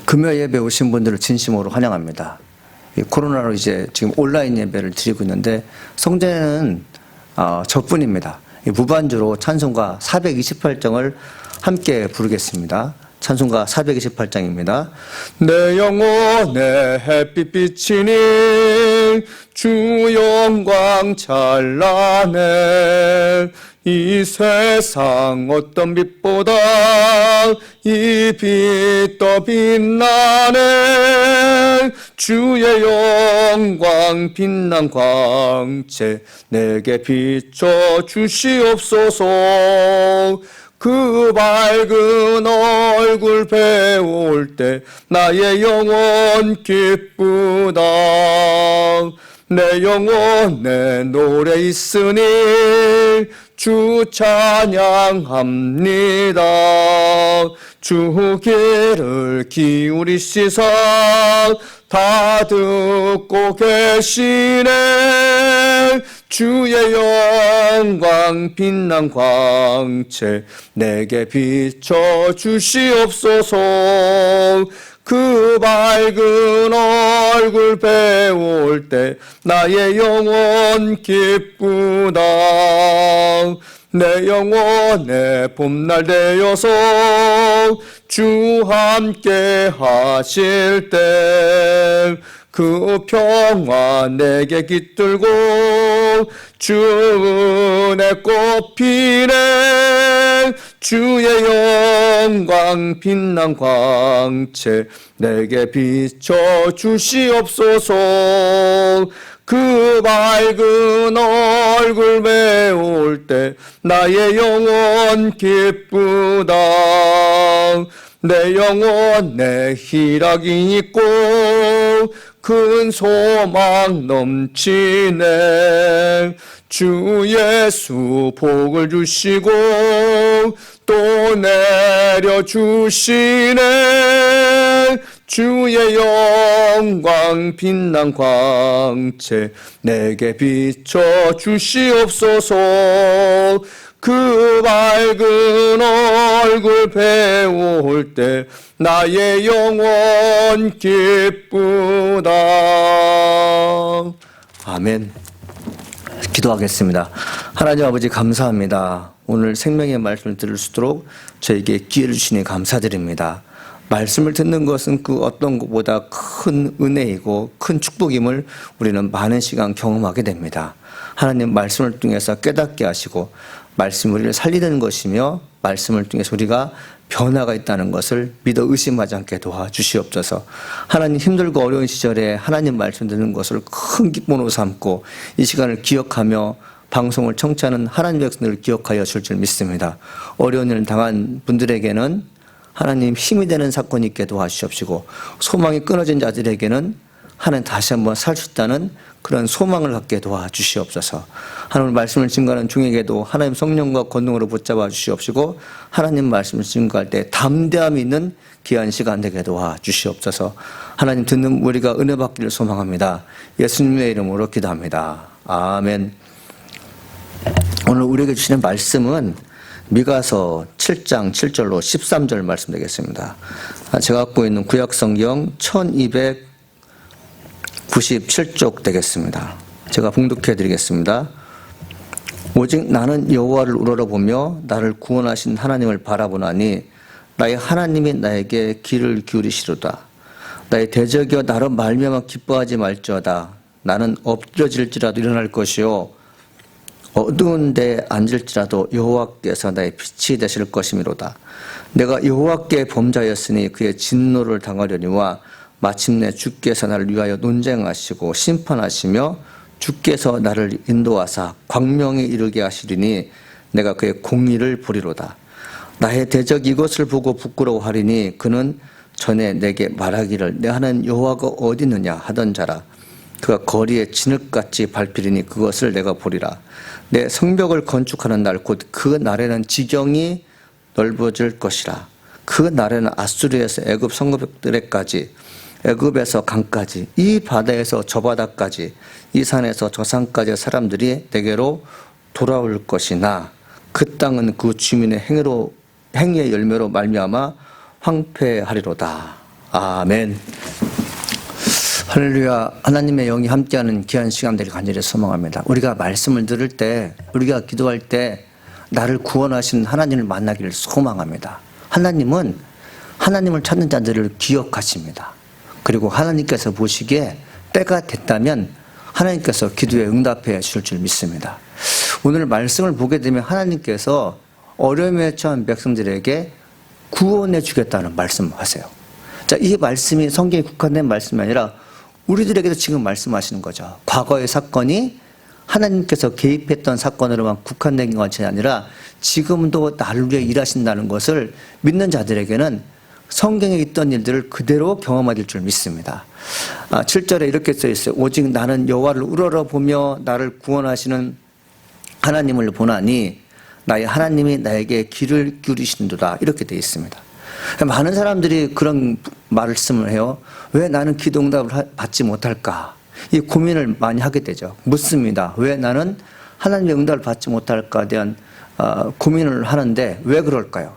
금요 예배 오신 분들을 진심으로 환영합니다. 이 코로나로 이제 지금 온라인 예배를 드리고 있는데 성전에는 저뿐입니다. 무반주로 찬송가 428장을 함께 부르겠습니다. 찬송가 428장입니다. 내 영혼의 햇빛 비치니 주 영광 찬란해. 이 세상 어떤 빛보다 이 빛 더 빛나네. 주의 영광 빛난 광채 내게 비춰 주시옵소서. 그 밝은 얼굴 배울 때 나의 영혼 기쁘다. 내 영혼에 노래 있으니 주 찬양합니다. 주 귀를 기울이시사 다 듣고 계시네. 주의 영광 빛난 광채 내게 비춰 주시옵소서. 그 밝은 얼굴 배울 때 나의 영혼 기쁘다. 내 영혼의 봄날 되어서 주 함께 하실 때 그 평화 내게 깃들고 주 은혜 꽃피네. 주의 영광 빛난 광채 내게 비춰 주시옵소서. 그 밝은 얼굴 배울 때 나의 영혼 기쁘다. 내 영혼에 희락이 있고 큰 소망 넘치네. 주 예수 복을 주시고 또 내려주시네. 주의 영광 빛난 광채 내게 비춰 주시옵소서. 그 밝은 얼굴 배울 때 나의 영혼 기쁘다. 아멘. 기도하겠습니다. 하나님 아버지 감사합니다. 오늘 생명의 말씀을 들을 수 있도록 저에게 기회를 주시니 감사드립니다. 말씀을 듣는 것은 그 어떤 것보다 큰 은혜이고 큰 축복임을 우리는 많은 시간 경험하게 됩니다. 하나님 말씀을 통해서 깨닫게 하시고 말씀이 우리를 살리는 것이며 말씀을 통해서 우리가 변화가 있다는 것을 믿어 의심하지 않게 도와주시옵소서. 하나님 힘들고 어려운 시절에 하나님 말씀 듣는 것을 큰 기쁨으로 삼고 이 시간을 기억하며 방송을 청취하는 하나님 백성들을 기억하여 줄 줄 믿습니다. 어려운 일을 당한 분들에게는 하나님 힘이 되는 사건이 있게 도와주시옵시고 소망이 끊어진 자들에게는 하나님 다시 한번 살 수 있다는 그런 소망을 갖게 도와주시옵소서. 하나님 말씀을 증거하는 중에게도 하나님 성령과 권능으로 붙잡아 주시옵시고 하나님 말씀을 증거할 때 담대함이 있는 귀한 시간 되게 도와주시옵소서. 하나님 듣는 우리가 은혜 받기를 소망합니다. 예수님의 이름으로 기도합니다. 아멘. 오늘 우리에게 주시는 말씀은 미가서 7장 7절로 13절 말씀 되겠습니다. 제가 갖고 있는 구약성경 1297쪽 되겠습니다. 제가 봉독해 드리겠습니다. 오직 나는 여호와를 우러러보며 나를 구원하신 하나님을 바라보나니 나의 하나님이 나에게 귀를 기울이시로다. 나의 대적이여 나로 말미암아 기뻐하지 말지어다. 나는 엎드려질지라도 일어날 것이요 어두운 데 앉을지라도 여호와께서 나의 빛이 되실 것이미로다. 내가 여호와께 범죄하였으니 그의 진노를 당하려니와 마침내 주께서 나를 위하여 논쟁하시고 심판하시며 주께서 나를 인도하사 광명에 이르게 하시리니 내가 그의 공의를 보리로다. 나의 대적이 이것을 보고 부끄러워하리니 그는 전에 내게 말하기를 내 하나님 여호와가 어디 있느냐 하던 자라. 그가 거리에 진흙같이 밟히리니 그것을 내가 보리라. 내 성벽을 건축하는 날 곧 그 날에는 지경이 넓어질 것이라. 그 날에는 아수르에서 애굽 성벽들에까지 애굽에서 강까지 이 바다에서 저 바다까지 이 산에서 저 산까지의 사람들이 내게로 돌아올 것이나 그 땅은 그 주민의 행위의 열매로 말미암아 황폐하리로다. 아멘. 할렐루야. 하나님의 영이 함께하는 귀한 시간 되길 간절히 소망합니다. 우리가 말씀을 들을 때, 우리가 기도할 때 나를 구원하신 하나님을 만나기를 소망합니다. 하나님은 하나님을 찾는 자들을 기억하십니다. 그리고 하나님께서 보시기에 때가 됐다면 하나님께서 기도에 응답해 주실 줄 믿습니다. 오늘 말씀을 보게 되면 하나님께서 어려움에 처한 백성들에게 구원해 주겠다는 말씀하세요. 자, 이 말씀이 성경에 국한된 말씀이 아니라 우리들에게도 지금 말씀하시는 거죠. 과거의 사건이 하나님께서 개입했던 사건으로만 국한된 것이 아니라 지금도 나를 위해 일하신다는 것을 믿는 자들에게는 성경에 있던 일들을 그대로 경험하실 줄 믿습니다. 7절에 이렇게 써 있어요. 오직 나는 여호와를 우러러보며 나를 구원하시는 하나님을 보나니 나의 하나님이 나에게 귀를 기울이시는도다. 이렇게 되어 있습니다. 많은 사람들이 그런 말씀을 해요. 왜 나는 기도응답을 받지 못할까? 이 고민을 많이 하게 되죠. 묻습니다. 왜 나는 하나님의 응답을 받지 못할까에 대한 고민을 하는데 왜 그럴까요?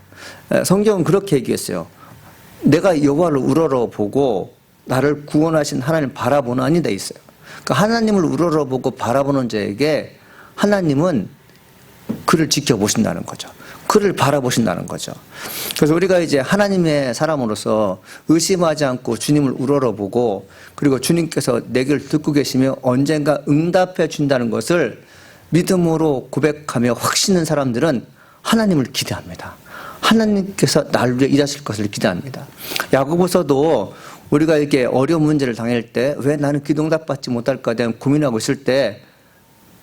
성경은 그렇게 얘기했어요. 내가 여호와를 우러러보고 나를 구원하신 하나님을 바라보나니 돼 있어요. 그러니까 하나님을 우러러보고 바라보는 자에게 하나님은 그를 지켜보신다는 거죠. 그를 바라보신다는 거죠. 그래서 우리가 이제 하나님의 사람으로서 의심하지 않고 주님을 우러러보고 그리고 주님께서 내 길을 듣고 계시며 언젠가 응답해 준다는 것을 믿음으로 고백하며 확신하는 사람들은 하나님을 기대합니다. 하나님께서 나를 위해 일하실 것을 기대합니다. 야고보서도 우리가 이렇게 어려운 문제를 당할 때 왜 나는 기도응답 받지 못할까에 대한 고민하고 있을 때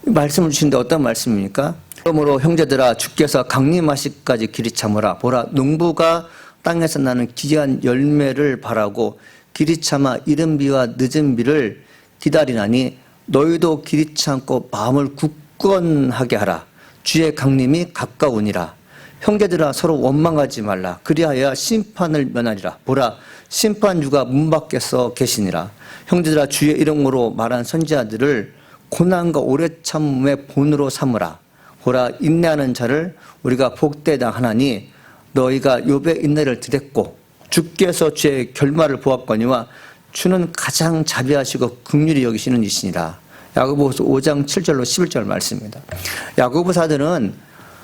말씀을 주시는데 어떤 말씀입니까? 그러므로 형제들아 주께서 강림하시기까지 길이 참으라. 보라 농부가 땅에서 나는 귀한 열매를 바라고 길이 참아 이른 비와 늦은 비를 기다리나니 너희도 길이 참고 마음을 굳건하게 하라. 주의 강림이 가까우니라. 형제들아 서로 원망하지 말라. 그리하여 심판을 면하리라. 보라 심판주가 문 밖에서 계시니라. 형제들아 주의 이름으로 말한 선지자들을 고난과 오래 참음의 본으로 삼으라. 보라 인내하는 자를 우리가 복되다 하나니 너희가 욥의 인내를 드렸고 주께서 주의 결말을 보았거니와 주는 가장 자비하시고 긍휼히 여기시는 이시니라. 야고보서 5장 7절로 11절 말씀입니다. 야고보사들은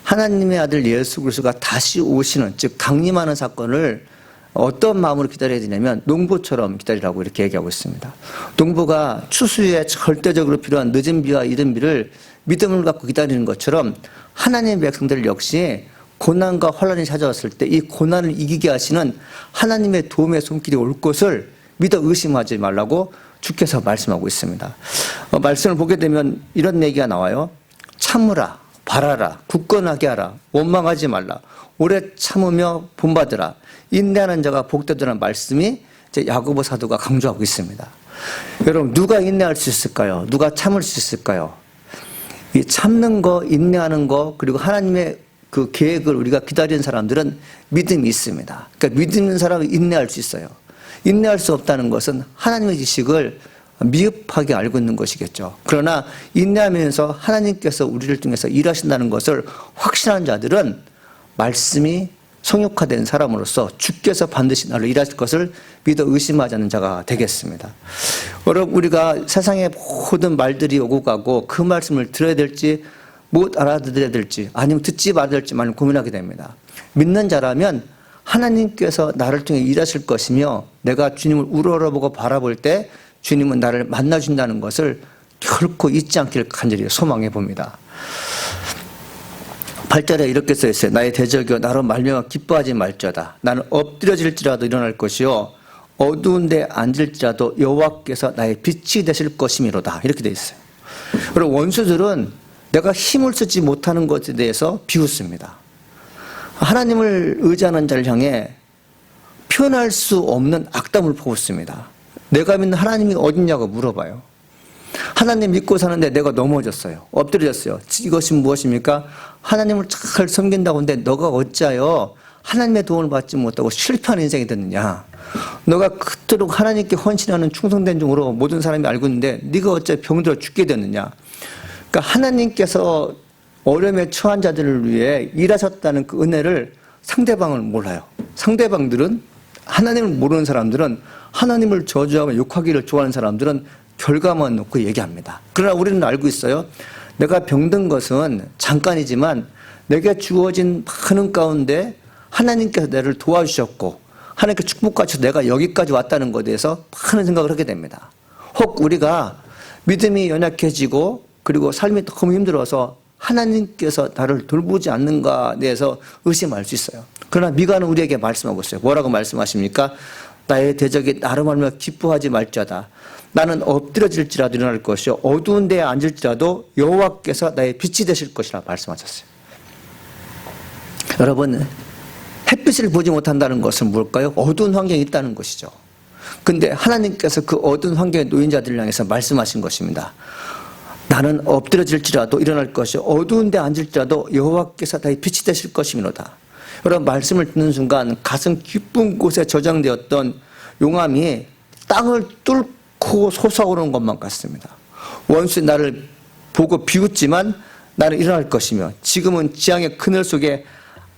하나님의 아들 예수 그리스도가 다시 오시는 즉 강림하는 사건을 어떤 마음으로 기다려야 되냐면 농부처럼 기다리라고 이렇게 얘기하고 있습니다. 농부가 추수에 절대적으로 필요한 늦은 비와 이른 비를 믿음을 갖고 기다리는 것처럼 하나님의 백성들 역시 고난과 환난이 찾아왔을 때 이 고난을 이기게 하시는 하나님의 도움의 손길이 올 것을 믿어 의심하지 말라고 주께서 말씀하고 있습니다. 말씀을 보게 되면 이런 얘기가 나와요. 참으라, 바라라, 굳건하게 하라, 원망하지 말라, 오래 참으며 본받으라, 인내하는 자가 복되더라는 말씀이 이제 야고보 사도가 강조하고 있습니다. 여러분 누가 인내할 수 있을까요? 누가 참을 수 있을까요? 이 참는 거, 인내하는 거, 그리고 하나님의 그 계획을 우리가 기다리는 사람들은 믿음이 있습니다. 그러니까 믿음 있는 사람은 인내할 수 있어요. 인내할 수 없다는 것은 하나님의 지식을 미흡하게 알고 있는 것이겠죠. 그러나 인내하면서 하나님께서 우리를 통해서 일하신다는 것을 확신한 자들은 말씀이 성육화된 사람으로서 주께서 반드시 나를 일하실 것을 믿어 의심하지 않는 자가 되겠습니다. 여러분 우리가 세상의 모든 말들이 오고 가고 그 말씀을 들어야 될지 못 알아들어야 될지 아니면 듣지 말아야 될지만 고민하게 됩니다. 믿는 자라면 하나님께서 나를 통해 일하실 것이며 내가 주님을 우러러보고 바라볼 때 주님은 나를 만나준다는 것을 결코 잊지 않기를 간절히 소망해 봅니다. 8절에 이렇게 써 있어요. 나의 대적이여 나로 말미암아 기뻐하지 말지어다. 나는 엎드려질지라도 일어날 것이요 어두운 데 앉을지라도 여호와께서 나의 빛이 되실 것이미로다. 이렇게 돼 있어요. 그리고 원수들은 내가 힘을 쓰지 못하는 것에 대해서 비웃습니다. 하나님을 의지하는 자를 향해 표현할 수 없는 악담을 퍼붓습니다. 내가 믿는 하나님이 어딨냐고 물어봐요. 하나님 믿고 사는데 내가 넘어졌어요. 엎드려졌어요. 이것이 무엇입니까? 하나님을 잘 섬긴다고 하는데 너가 어찌하여 하나님의 도움을 받지 못하고 실패하는 인생이 됐느냐. 너가 그토록 하나님께 헌신하는 충성된 종으로 모든 사람이 알고 있는데 네가 어찌 병들어 죽게 됐느냐. 그러니까 하나님께서 어려움에 처한 자들을 위해 일하셨다는 그 은혜를 상대방은 몰라요. 상대방들은 하나님을 모르는 사람들은, 하나님을 저주하고 욕하기를 좋아하는 사람들은 결과만 놓고 얘기합니다. 그러나 우리는 알고 있어요. 내가 병든 것은 잠깐이지만 내게 주어진 많은 가운데 하나님께서 나를 도와주셨고 하나님께 축복하셔서 내가 여기까지 왔다는 것에 대해서 많은 생각을 하게 됩니다. 혹 우리가 믿음이 연약해지고 그리고 삶이 너무 힘들어서 하나님께서 나를 돌보지 않는가에 대해서 의심할 수 있어요. 그러나 미가는 우리에게 말씀하고 있어요. 뭐라고 말씀하십니까? 나의 대적이 나를 말며 기뻐하지 말지어다. 나는 엎드려질지라도 일어날 것이요 어두운 데에 앉을지라도 여호와께서 나의 빛이 되실 것이라 말씀하셨어요. 여러분, 햇빛을 보지 못한다는 것은 뭘까요? 어두운 환경이 있다는 것이죠. 근데 하나님께서 그 어두운 환경에 놓인 자들을 향해서 말씀하신 것입니다. 나는 엎드려질지라도 일어날 것이요 어두운 데 앉을지라도 여호와께서 나의 빛이 되실 것이미로다. 여러분, 말씀을 듣는 순간 가슴 깊은 곳에 저장되었던 용암이 땅을 뚫고 솟아오르는 것만 같습니다. 원수는 나를 보고 비웃지만 나는 일어날 것이며 지금은 지향의 그늘 속에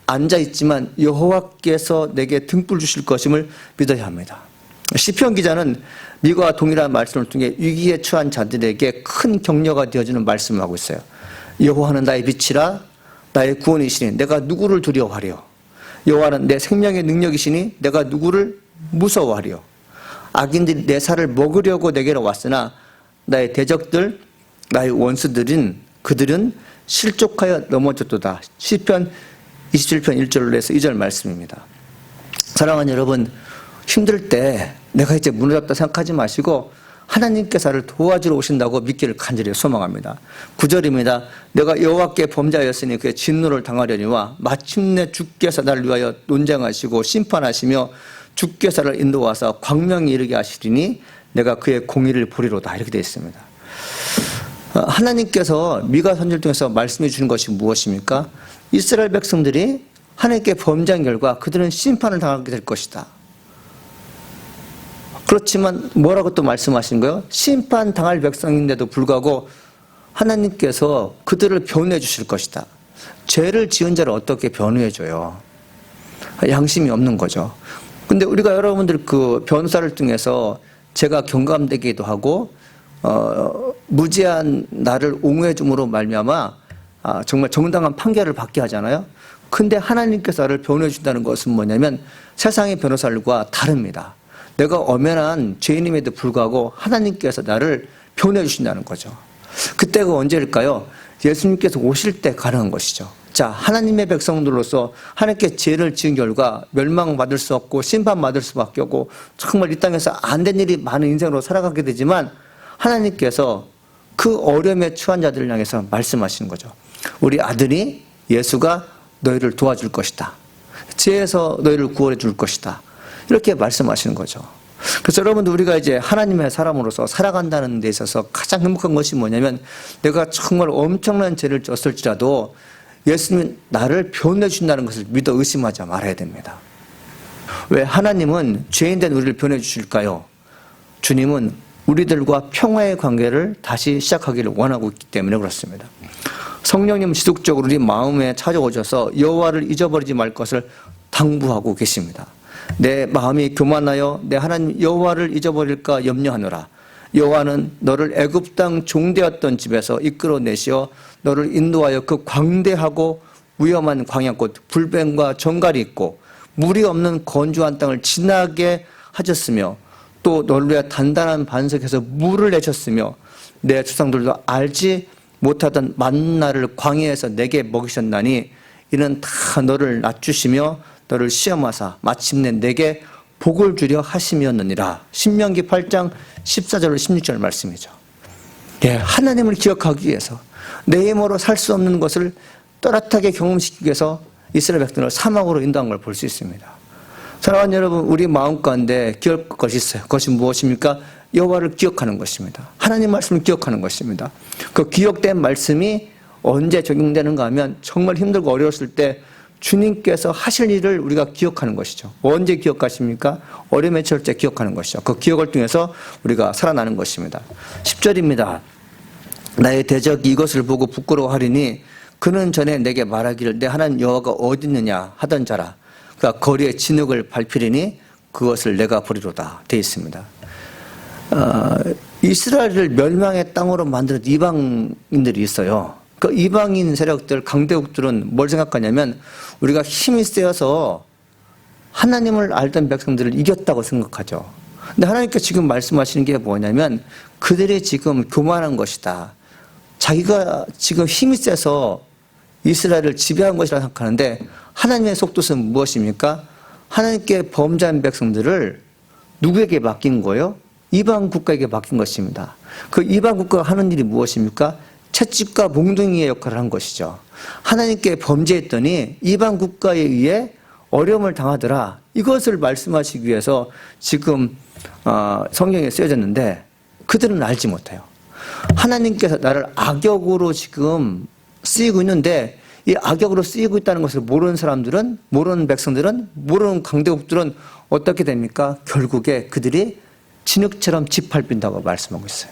앉아있지만 여호와께서 내게 등불 주실 것임을 믿어야 합니다. 시편 기자는 미가와 동일한 말씀을 통해 위기에 처한 자들에게 큰 격려가 되어주는 말씀을 하고 있어요. 여호와는 나의 빛이라 나의 구원이시니 내가 누구를 두려워하리요. 여호와는 내 생명의 능력이시니 내가 누구를 무서워하리요. 악인들이 내 살을 먹으려고 내게로 왔으나 나의 대적들 나의 원수들인 그들은 실족하여 넘어졌도다. 시편 27편 1절로 해서 2절 말씀입니다. 사랑하는 여러분, 힘들 때 내가 이제 무너졌다 생각하지 마시고 하나님께서 나를 도와주러 오신다고 믿기를 간절히 소망합니다. 9절입니다. 내가 여호와께 범죄하였으니 그의 진노를 당하려니와 마침내 주께서 나를 위하여 논쟁하시고 심판하시며 주께서 나를 인도하사 광명에 이르게 하시리니 내가 그의 공의를 보리로다. 이렇게 되어 있습니다. 하나님께서 미가 선지를 통해서 말씀해 주는 것이 무엇입니까? 이스라엘 백성들이 하나님께 범죄한 결과 그들은 심판을 당하게 될 것이다. 그렇지만 뭐라고 또 말씀하신 거예요? 심판 당할 백성인데도 불구하고 하나님께서 그들을 변호해 주실 것이다. 죄를 지은 자를 어떻게 변호해 줘요? 양심이 없는 거죠. 근데 우리가 여러분들 그 변호사를 통해서 제가 경감되기도 하고 무죄한 나를 옹호해 줌으로 말미암아 정말 정당한 판결을 받게 하잖아요. 근데 하나님께서 나를 변호해 준다는 것은 뭐냐면 세상의 변호사들과 다릅니다. 내가 엄연한 죄인임에도 불구하고 하나님께서 나를 변호해 주신다는 거죠. 그때가 언제일까요? 예수님께서 오실 때 가능한 것이죠. 자, 하나님의 백성들로서 하나님께 죄를 지은 결과 멸망받을 수 없고 심판받을 수밖에 없고 정말 이 땅에서 안 된 일이 많은 인생으로 살아가게 되지만 하나님께서 그 어려움에 처한 자들을 향해서 말씀하시는 거죠. 우리 아들이 예수가 너희를 도와줄 것이다. 죄에서 너희를 구원해 줄 것이다. 이렇게 말씀하시는 거죠. 그래서 여러분들 우리가 이제 하나님의 사람으로서 살아간다는 데 있어서 가장 행복한 것이 뭐냐면 내가 정말 엄청난 죄를 졌을지라도 예수님은 나를 변호해 주신다는 것을 믿어 의심하지 말아야 됩니다. 왜 하나님은 죄인된 우리를 변호해 주실까요? 주님은 우리들과 평화의 관계를 다시 시작하기를 원하고 있기 때문에 그렇습니다. 성령님은 지속적으로 우리 마음에 찾아오셔서 여호와를 잊어버리지 말 것을 당부하고 계십니다. 내 마음이 교만하여 내 하나님 여호와를 잊어버릴까 염려하노라. 여호와는 너를 애굽 땅 종되었던 집에서 이끌어내시어 너를 인도하여 그 광대하고 위험한 광야꽃 불뱀과 정갈이 있고 물이 없는 건조한 땅을 지나게 하셨으며 또 너를 위해 단단한 반석에서 물을 내셨으며 내 조상들도 알지 못하던 만나를 광야에서 내게 먹이셨나니 이는 다 너를 낮추시며 너를 시험하사 마침내 내게 복을 주려 하심이었느니라. 신명기 8장 14절로 16절 말씀이죠. 예, 하나님을 기억하기 위해서 내 힘으로 살 수 없는 것을 또렷하게 경험시키기 위해서 이스라엘 백성을 사막으로 인도한 걸 볼 수 있습니다. 사랑하는 여러분, 우리 마음 가운데 기억할 것이 있어요. 그것이 무엇입니까? 여호와를 기억하는 것입니다. 하나님 말씀을 기억하는 것입니다. 그 기억된 말씀이 언제 적용되는가 하면 정말 힘들고 어려웠을 때 주님께서 하실 일을 우리가 기억하는 것이죠. 언제 기억하십니까? 어려움에 처할 때 기억하는 것이죠. 그 기억을 통해서 우리가 살아나는 것입니다. 10절입니다. 나의 대적이 이것을 보고 부끄러워하리니 그는 전에 내게 말하기를 내 하나님 여호와가 어디 있느냐 하던 자라. 그가 거리에 진흙을 밟히리니 그것을 내가 보리로다 되어 있습니다. 이스라엘을 멸망의 땅으로 만드는 이방인들이 있어요. 그 이방인 세력들, 강대국들은 뭘 생각하냐면 우리가 힘이 세어서 하나님을 알던 백성들을 이겼다고 생각하죠. 근데 하나님께서 지금 말씀하시는 게 뭐냐면 그들이 지금 교만한 것이다. 자기가 지금 힘이 세서 이스라엘을 지배한 것이라 생각하는데 하나님의 속뜻은 무엇입니까? 하나님께 범죄한 백성들을 누구에게 맡긴 거예요? 이방 국가에게 맡긴 것입니다. 그 이방 국가가 하는 일이 무엇입니까? 채찍과 몽둥이의 역할을 한 것이죠. 하나님께 범죄했더니 이방 국가에 의해 어려움을 당하더라. 이것을 말씀하시기 위해서 지금 성경에 쓰여졌는데 그들은 알지 못해요. 하나님께서 나를 악역으로 지금 쓰이고 있는데 이 악역으로 쓰이고 있다는 것을 모르는 사람들은, 모르는 백성들은, 모르는 강대국들은 어떻게 됩니까? 결국에 그들이 진흙처럼 짓밟힌다고 말씀하고 있어요.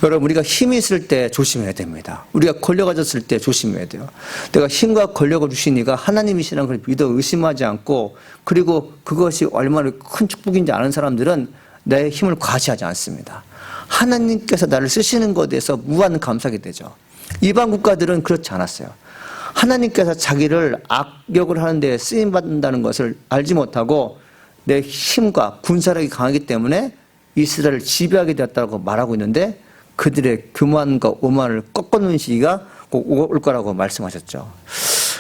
여러분, 우리가 힘이 있을 때 조심해야 됩니다. 우리가 권력 가졌을 때 조심해야 돼요. 내가 힘과 권력을 주신 이가 하나님이시라는 걸 믿어 의심하지 않고, 그리고 그것이 얼마나 큰 축복인지 아는 사람들은 내 힘을 과시하지 않습니다. 하나님께서 나를 쓰시는 것에 대해서 무한 감사하게 되죠. 이방 국가들은 그렇지 않았어요. 하나님께서 자기를 악역을 하는 데 쓰임받는다는 것을 알지 못하고 내 힘과 군사력이 강하기 때문에 이스라엘을 지배하게 되었다고 말하고 있는데 그들의 교만과 오만을 꺾어놓은 시기가 꼭 올 거라고 말씀하셨죠.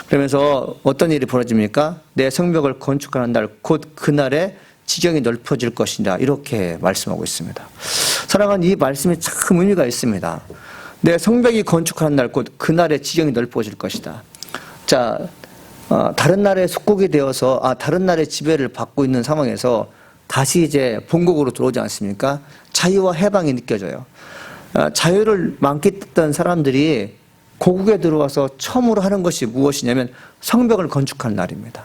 그러면서 어떤 일이 벌어집니까? 내 성벽을 건축하는 날 곧 그날에 지경이 넓어질 것이다. 이렇게 말씀하고 있습니다. 사랑하는 이 말씀이 참 의미가 있습니다. 내 성벽이 건축하는 날 곧 그날에 지경이 넓어질 것이다. 자, 다른 나라의 속국이 되어서 다른 나라의 지배를 받고 있는 상황에서 다시 이제 본국으로 들어오지 않습니까? 자유와 해방이 느껴져요. 자유를 만끽했던 사람들이 고국에 들어와서 처음으로 하는 것이 무엇이냐면 성벽을 건축하는 날입니다.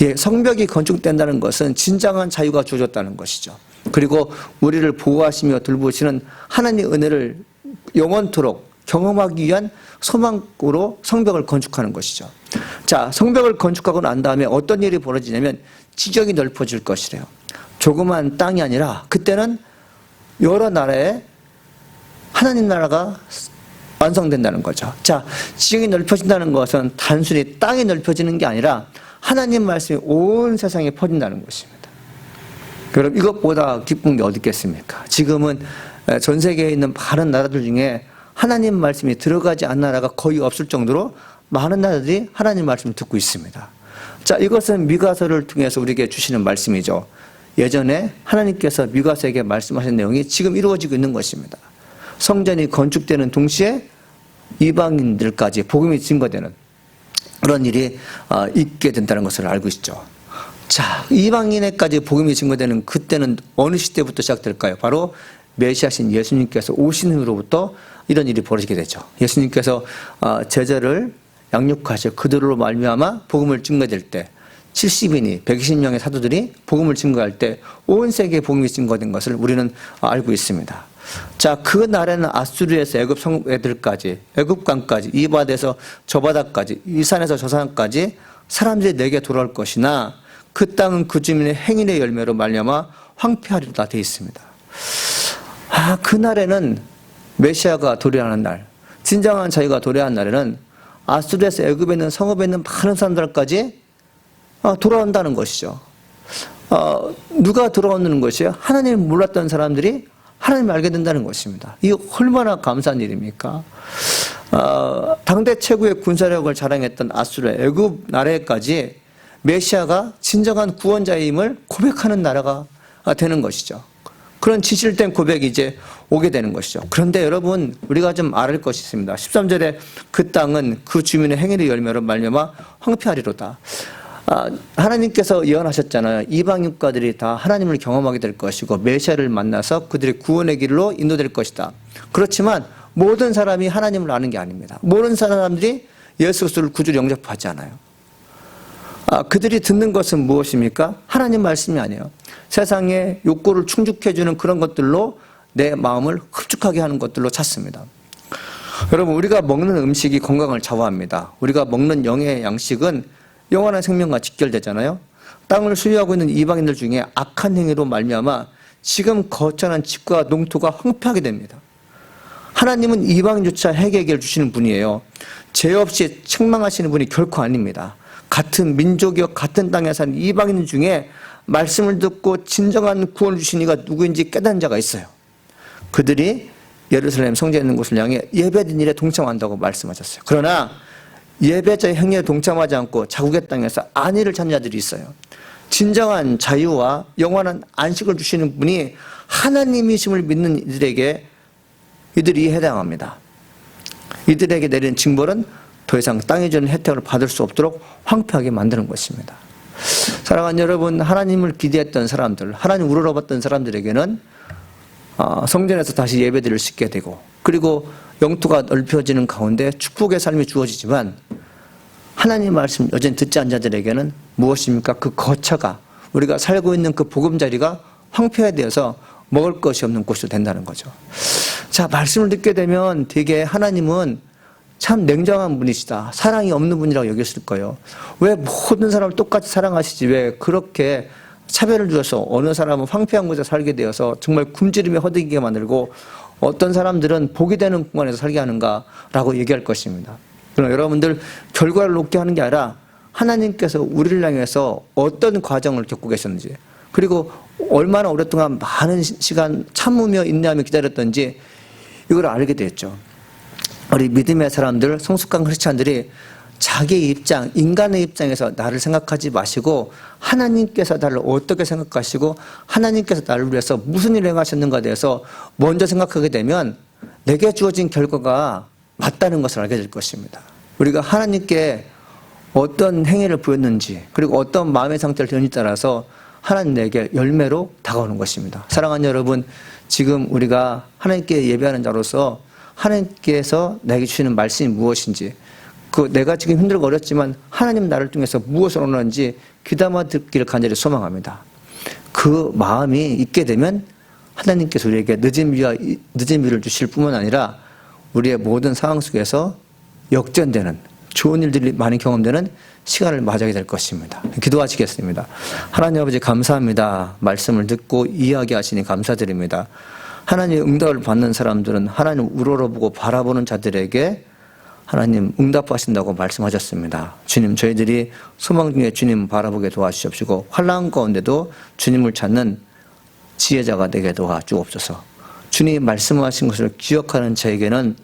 예, 성벽이 건축된다는 것은 진정한 자유가 주어졌다는 것이죠. 그리고 우리를 보호하시며 돌보시는 하나님의 은혜를 영원토록 경험하기 위한 소망으로 성벽을 건축하는 것이죠. 자, 성벽을 건축하고 난 다음에 어떤 일이 벌어지냐면 지경이 넓어질 것이래요. 조그만 땅이 아니라 그때는 여러 나라에 하나님 나라가 완성된다는 거죠. 자, 지경이 넓어진다는 것은 단순히 땅이 넓어지는 게 아니라 하나님 말씀이 온 세상에 퍼진다는 것입니다. 그럼 이것보다 기쁜 게 어디 있겠습니까? 지금은 전 세계에 있는 많은 나라들 중에 하나님 말씀이 들어가지 않는 나라가 거의 없을 정도로 많은 나라들이 하나님 말씀을 듣고 있습니다. 자, 이것은 미가서를 통해서 우리에게 주시는 말씀이죠. 예전에 하나님께서 미가서에게 말씀하신 내용이 지금 이루어지고 있는 것입니다. 성전이 건축되는 동시에 이방인들까지 복음이 증거되는 그런 일이 있게 된다는 것을 알고 있죠. 자, 이방인에까지 복음이 증거되는 그때는 어느 시대부터 시작될까요? 바로 메시아신 예수님께서 오신 후로부터 이런 일이 벌어지게 되죠. 예수님께서 제자를 양육하셔 그들로 말미암아 복음을 증거될 때 70인이 120명의 사도들이 복음을 증거할 때 온 세계에 복음이 증거된 것을 우리는 알고 있습니다. 자, 그 날에는 아수르에서 애굽 성애들까지, 애굽강까지, 이 바다에서 저 바다까지, 이 산에서 저 산까지 사람들이 내게 돌아올 것이나 그 땅은 그 주민의 행인의 열매로 말미암아 황폐하리라 되어 있습니다. 그 날에는 메시아가 도래하는 날, 진정한 자유가 도래하는 날에는 아수르에서 애굽에 있는 성읍에 있는 많은 사람들까지 돌아온다는 것이죠. 누가 돌아오는 것이에요? 하나님을 몰랐던 사람들이 하나님을 알게 된다는 것입니다. 이게 얼마나 감사한 일입니까? 당대 최고의 군사력을 자랑했던 아수르, 애굽 나라에까지 메시아가 진정한 구원자임을 고백하는 나라가 되는 것이죠. 그런 진실된 고백이 이제 오게 되는 것이죠. 그런데 여러분, 우리가 좀 알을 것이 있습니다. 13절에 그 땅은 그 주민의 행위의 열매로 말미암아 황폐하리로다. 하나님께서 예언하셨잖아요. 이방 국가들이 다 하나님을 경험하게 될 것이고 메시아를 만나서 그들의 구원의 길로 인도될 것이다. 그렇지만 모든 사람이 하나님을 아는 게 아닙니다. 모든 사람들이 예수 그리스도를 구주로 영접하지 않아요. 그들이 듣는 것은 무엇입니까? 하나님 말씀이 아니에요. 세상의 욕구를 충족해주는 그런 것들로 내 마음을 흡족하게 하는 것들로 찾습니다. 여러분, 우리가 먹는 음식이 건강을 좌우합니다. 우리가 먹는 영의 양식은 영원한 생명과 직결되잖아요. 땅을 소유하고 있는 이방인들 중에 악한 행위로 말미암아 지금 거처한 집과 농토가 황폐하게 됩니다. 하나님은 이방인조차 해결해 주시는 분이에요. 죄 없이 책망하시는 분이 결코 아닙니다. 같은 민족이요 같은 땅에 사는 이방인 중에 말씀을 듣고 진정한 구원을 주신 이가 누구인지 깨닫는 자가 있어요. 그들이 예루살렘 성전에 있는 곳을 향해 예배드린 일에 동참한다고 말씀하셨어요. 그러나 예배자의 행위에 동참하지 않고 자국의 땅에서 안위를 찾는 자들이 있어요. 진정한 자유와 영원한 안식을 주시는 분이 하나님이심을 믿는 이들이 해당합니다. 이들에게 내리는 징벌은 더 이상 땅이 주는 혜택을 받을 수 없도록 황폐하게 만드는 것입니다. 사랑하는 여러분, 하나님을 기대했던 사람들, 하나님 우러러봤던 사람들에게는 성전에서 다시 예배드릴 수 있게 되고, 그리고 영토가 넓혀지는 가운데 축복의 삶이 주어지지만, 하나님 말씀 여전히 듣지 않은 자들에게는 무엇입니까? 그 거처가, 우리가 살고 있는 그 보금자리가 황폐화되어서 먹을 것이 없는 곳이 된다는 거죠. 자, 말씀을 듣게 되면 되게 하나님은 참 냉정한 분이시다, 사랑이 없는 분이라고 여겼을 거예요. 왜 모든 사람을 똑같이 사랑하시지 왜 그렇게 차별을 주어서 어느 사람은 황폐한 곳에 살게 되어서 정말 굶주림에 허덕이게 만들고 어떤 사람들은 복이 되는 공간에서 살게 하는가라고 얘기할 것입니다. 그러나 여러분들, 결과를 놓게 하는 게 아니라 하나님께서 우리를 향해서 어떤 과정을 겪고 계셨는지, 그리고 얼마나 오랫동안 많은 시간 참으며 인내하며 기다렸던지 이걸 알게 됐죠. 우리 믿음의 사람들, 성숙한 크리스찬들이 자기 입장, 인간의 입장에서 나를 생각하지 마시고 하나님께서 나를 어떻게 생각하시고 하나님께서 나를 위해서 무슨 일을 행하셨는가에 대해서 먼저 생각하게 되면 내게 주어진 결과가 맞다는 것을 알게 될 것입니다. 우리가 하나님께 어떤 행위를 보였는지, 그리고 어떤 마음의 상태를 되는지 따라서 하나님 내게 열매로 다가오는 것입니다. 사랑하는 여러분, 지금 우리가 하나님께 예배하는 자로서 하나님께서 내게 주시는 말씀이 무엇인지, 내가 지금 힘들고 어렵지만 하나님 나를 통해서 무엇을 원하는지 귀담아 듣기를 간절히 소망합니다. 그 마음이 있게 되면 하나님께서 우리에게 늦은 미를 주실 뿐만 아니라 우리의 모든 상황 속에서 역전되는 좋은 일들이 많이 경험되는 시간을 맞이하게 될 것입니다. 기도하시겠습니다. 하나님 아버지, 감사합니다. 말씀을 듣고 이야기하시니 감사드립니다. 하나님 응답을 받는 사람들은 하나님 우러러보고 바라보는 자들에게 하나님 응답하신다고 말씀하셨습니다. 주님, 저희들이 소망 중에 주님 바라보게 도와주시옵시고 환난 가운데도 주님을 찾는 지혜자가 되게 도와주옵소서. 주님 말씀하신 것을 기억하는 저에게는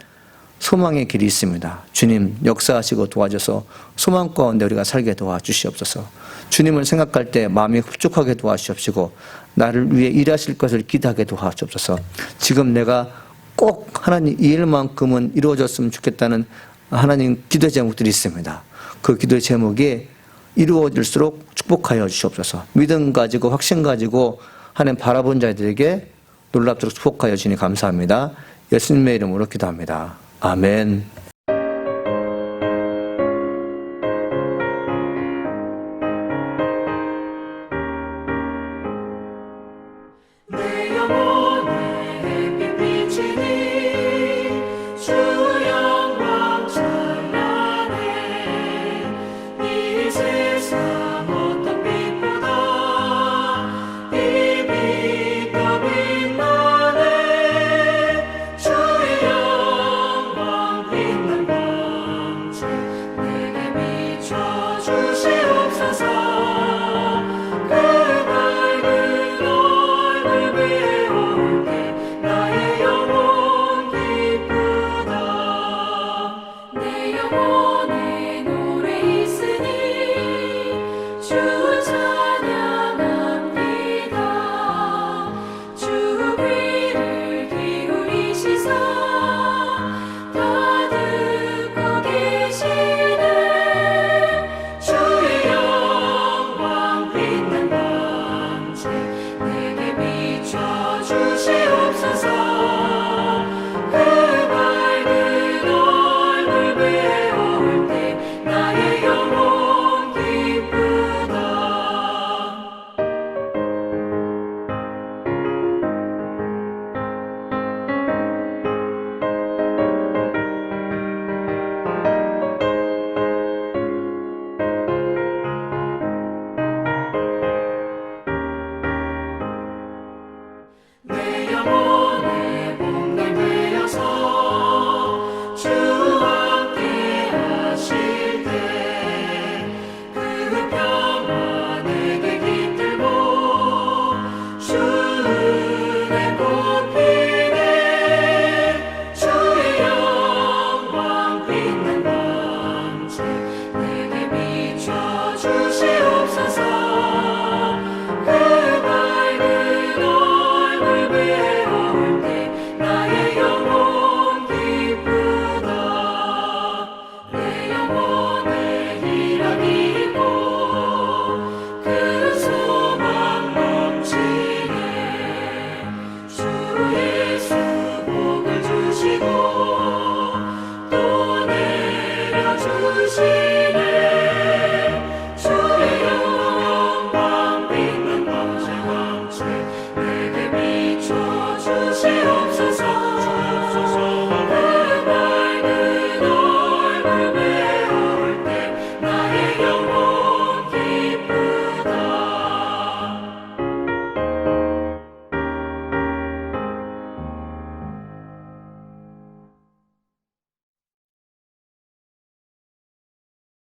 소망의 길이 있습니다. 주님 역사하시고 도와줘서 소망 가운데 우리가 살게 도와주시옵소서. 주님을 생각할 때 마음이 흡족하게 도와주시옵시고 나를 위해 일하실 것을 기대하게 도와주옵소서. 지금 내가 꼭 하나님 이 일만큼은 이루어졌으면 좋겠다는 하나님 기도의 제목들이 있습니다. 그 기도의 제목이 이루어질수록 축복하여 주시옵소서. 믿음 가지고 확신 가지고 하나님 바라본 자들에게 놀랍도록 축복하여 주니 감사합니다. 예수님의 이름으로 기도합니다. 아멘. 주의 영광 빛 참